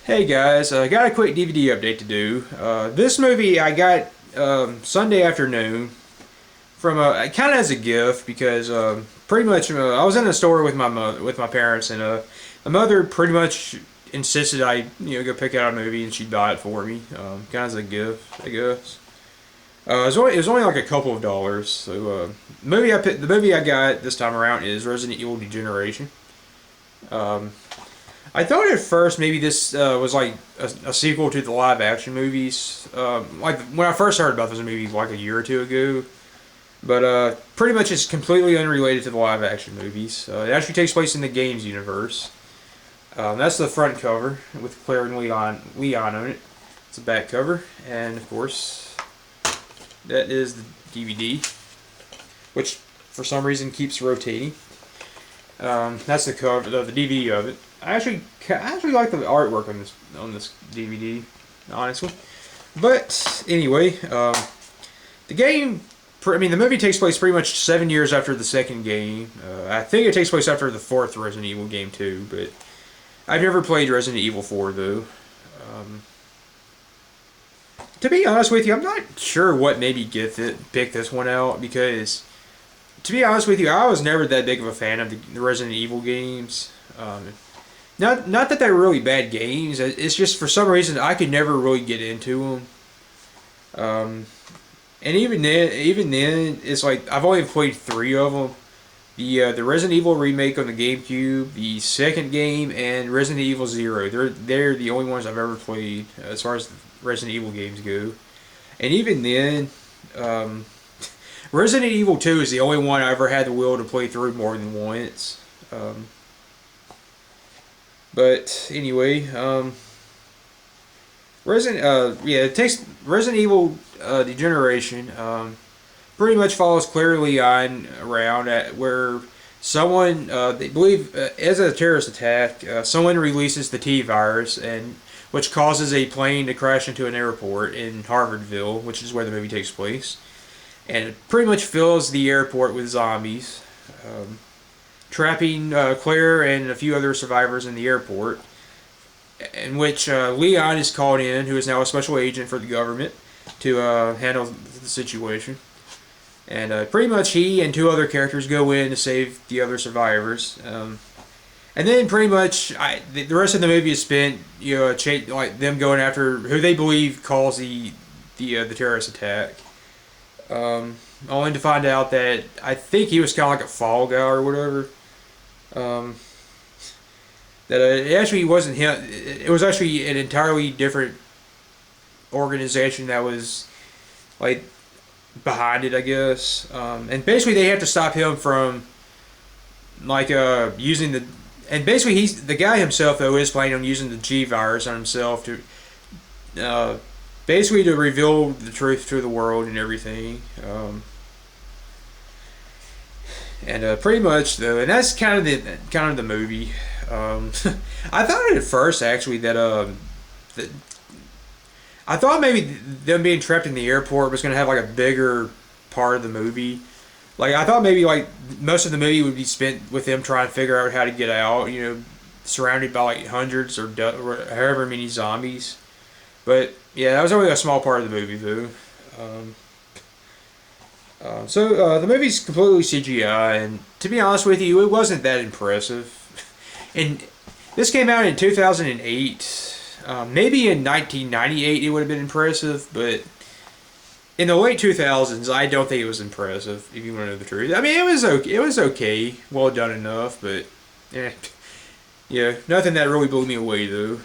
Hey guys, I got a quick DVD update to do. This movie I got Sunday afternoon from kind of as a gift because pretty much I was in a store with my parents and my mother pretty much insisted I go pick out a movie and she'd buy it for me, kind of as a gift I guess. It was only like a couple of dollars. So the movie I got this time around is Resident Evil Degeneration. Um, I thought at first maybe this was like a sequel to the live action movies. Like when I first heard about this movie like a year or two ago. But pretty much it's completely unrelated to the live action movies. It actually takes place in the games universe. That's the front cover with Claire and Leon on it. It's a back cover. And of course, that is the DVD, which for some reason keeps rotating. That's the cover, the DVD of it. I actually like the artwork on this DVD, honestly. But anyway, the game. The movie takes place pretty much 7 years after the second game. I think it takes place after the fourth Resident Evil game too. But I've never played Resident Evil 4 though. Um, to be honest with you, I'm not sure what made me pick this one out because, to be honest with you, I was never that big of a fan of the Resident Evil games. Not that they're really bad games. It's just for some reason I could never really get into them. And even then, it's like I've only played three of them. The Resident Evil remake on the GameCube, the second game, and Resident Evil Zero. They're the only ones I've ever played as far as Resident Evil games go. And even then, um, Resident Evil 2 is the only one I ever had the will to play through more than once. Um, but anyway, it takes Resident Evil Degeneration. Pretty much follows Claire Leon around at where someone they believe as a terrorist attack, someone releases the T virus and which causes a plane to crash into an airport in Harvardville, which is where the movie takes place, and it pretty much fills the airport with zombies, trapping Claire and a few other survivors in the airport in which Leon is called in, who is now a special agent for the government, to handle the situation. And pretty much he and two other characters go in to save the other survivors. And then pretty much the rest of the movie is spent, like them going after who they believe caused the terrorist attack. Only to find out that I think he was kind of like a fall guy or whatever. Um, that it actually wasn't him. It was actually an entirely different organization that was like behind it, I guess. And basically, they have to stop him from like using the. And basically, he's the guy himself though is planning on using the G virus on himself to uh, basically to reveal the truth to the world and everything. And pretty much though, and that's kind of the movie. I thought at first actually that I thought maybe them being trapped in the airport was gonna have like a bigger part of the movie. Like I thought maybe like most of the movie would be spent with them trying to figure out how to get out. Surrounded by like hundreds or however many zombies. But yeah, that was only a small part of the movie though. Um, so the movie's completely CGI, and to be honest with you, it wasn't that impressive. And this came out in 2008. Maybe in 1998 it would have been impressive, but in the late 2000s, I don't think it was impressive. If you want to know the truth, I mean, it was okay. It was okay, well done enough, but yeah, nothing that really blew me away though.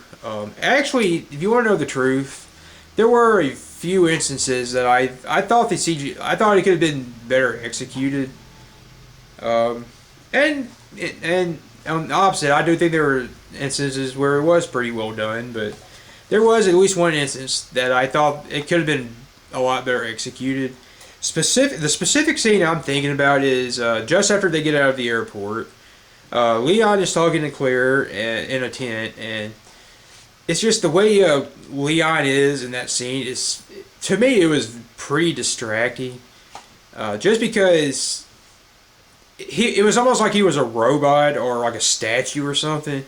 Actually, if you want to know the truth, there were a few instances that I thought I thought it could have been better executed. Um, and on the opposite, I do think there were instances where it was pretty well done, but there was at least one instance that I thought it could have been a lot better executed. The specific scene I'm thinking about is just after they get out of the airport. Leon is talking to Claire in a tent, and it's just the way Leon is in that scene. Is to me it was pretty distracting. Just because it was almost like he was a robot or like a statue or something.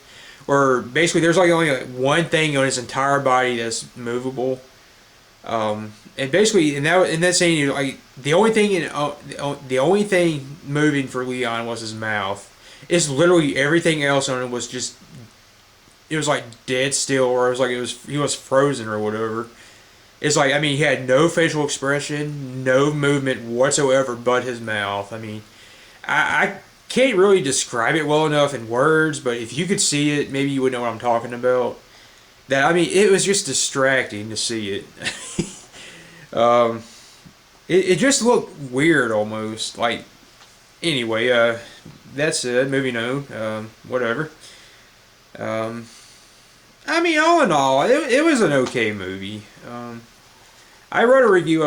where basically there's like only like one thing on his entire body that's movable. And basically in that scene, like the only thing moving for Leon was his mouth. It's literally everything else on him was just, it was like dead still, or it was like he was frozen or whatever. It's like, I mean, he had no facial expression, no movement whatsoever but his mouth. I mean, I can't really describe it well enough in words, but if you could see it, maybe you would know what I'm talking about. That, I mean, it was just distracting to see it. um, it just looked weird almost. Like, anyway, that's it. Moving on. Whatever. Um, I mean, all in all, it was an okay movie. I wrote a review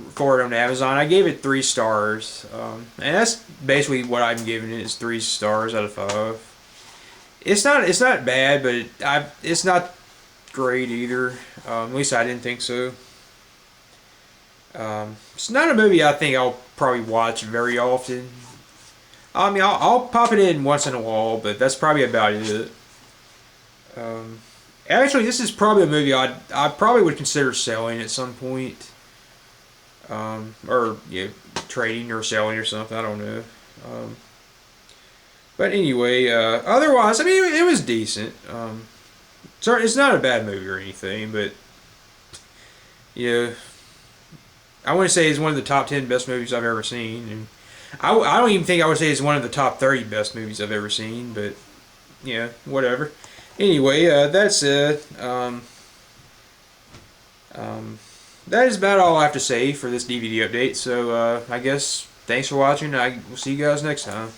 for it on Amazon. I gave it 3 stars, and that's basically what I'm giving it, is 3 stars out of 5. It's not bad, but it's not great either. At least I didn't think so. It's not a movie I think I'll probably watch very often. I mean, I'll pop it in once in a while, but that's probably about it. Actually, this is probably a movie I probably would consider selling at some point, or yeah, trading or selling or something. I don't know. But anyway, otherwise, I mean, it was decent. So it's not a bad movie or anything, but yeah, I wouldn't say it's one of the top 10 best movies I've ever seen, and I don't even think I would say it's one of the top 30 best movies I've ever seen. But yeah, whatever. Anyway, that's it. That is about all I have to say for this DVD update. So I guess thanks for watching. I will see you guys next time.